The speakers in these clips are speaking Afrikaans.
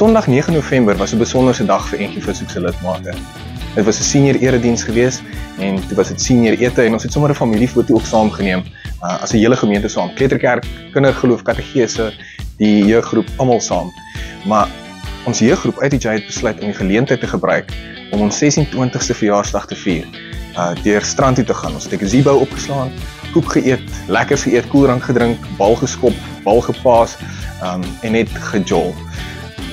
Sondag 9 November was 'n besonderse dag vir NG Vishoek se lidmate. Dit was 'n senior erediens gewees en toe was dit senior ete en ons het sommer 'n familiefoto ook saamgeneem as 'n hele gemeente saam. Kleuterkerk, kindergeloof, kategese, die jeuggroep almal saam. Maar ons jeuggroep uit die J het besluit om die geleentheid te gebruik om ons 26ste verjaarsdag te vier. Deur strand toe te gaan. Ons het 'n gazebo opgeslaan, koek geëet, lekkers geëet, koeldrank gedrink, bal geskop, bal gepaas en net gejol.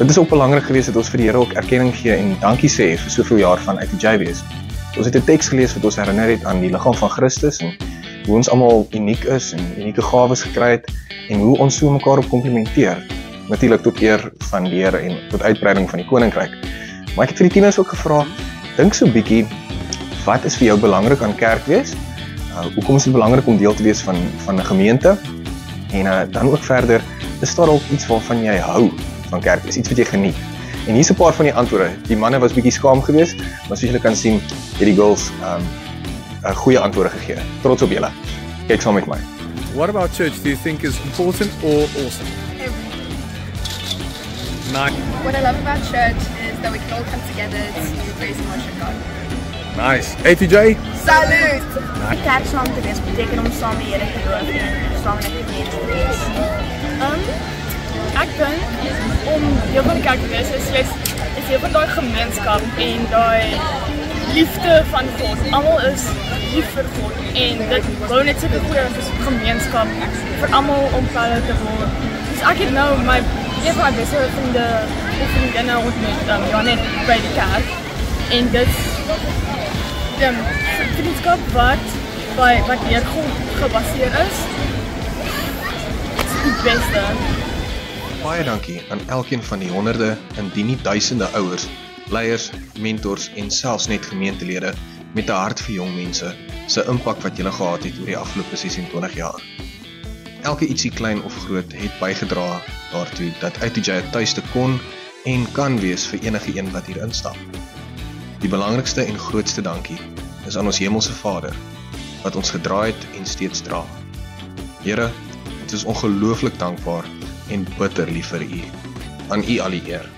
Dit is ook belangrik geweest dat ons vir die Here ook erkenning gee en dankie sê vir soveel jaar van uit die J wees. Ons het 'n teks gelees wat ons herinner het aan die liggaam van Christus en hoe ons almal uniek is en unieke gawes gekry het en hoe ons so mekaar op komplementeer. Natuurlik tot eer van die Here en tot uitbreiding van die koninkryk. Maar ek het vir die tieners ook gevra, dink so 'n bietjie, wat is vir jou belangrik aan kerk wees? Hoekom is dit belangrik om deel te wees van 'n gemeente? En dan ook verder, is daar ook iets waarvan jy hou van kerk wees, iets wat jy geniet? En hier's 'n paar van die antwoorde. Die manne was bietjie skaam geweest, maar soos julle kan sien, het die girls 'n goeie antwoorde gegee. Trots op julle. Kyk saam met my. What about church do you think is important or awesome? Nice. What I love about church is that we can all come together to praise and worship God. Nice. ATJ? Salut! Die kerk saam te wees beteken om saam die Here te loof en saam met die gemeente te wees. Ek dink om deel van die kerk te wees is heel van daai gemeenskap en daai liefde van God. Almal is lief vir God en dit bou net sulke goeie gemeenskap vir almal om verder te word. Dus ek het nou een van my beste vriendinne ontmoet, Janet, by die kerk. En dit is die vriendskap wat deur God gebaseer is. Dit is die beste. Baie dankie aan elkeen van die honderde, indien nie duisende ouers, leiers, mentors en selfs net gemeentelede met 'n hart vir jong mense se impak wat julle gehad het oor die afgelope 26 jaar. Elke ietsie klein of groot het bygedra daartoe dat uit die J 'n tuiste kon en kan wees vir enige een wat hier instap. Die belangrikste en grootste dankie is aan ons hemelse Vader wat ons gedra het en steeds dra. Here, ons is ongelooflik dankbaar en bitter lief vir U. Aan U al die eer.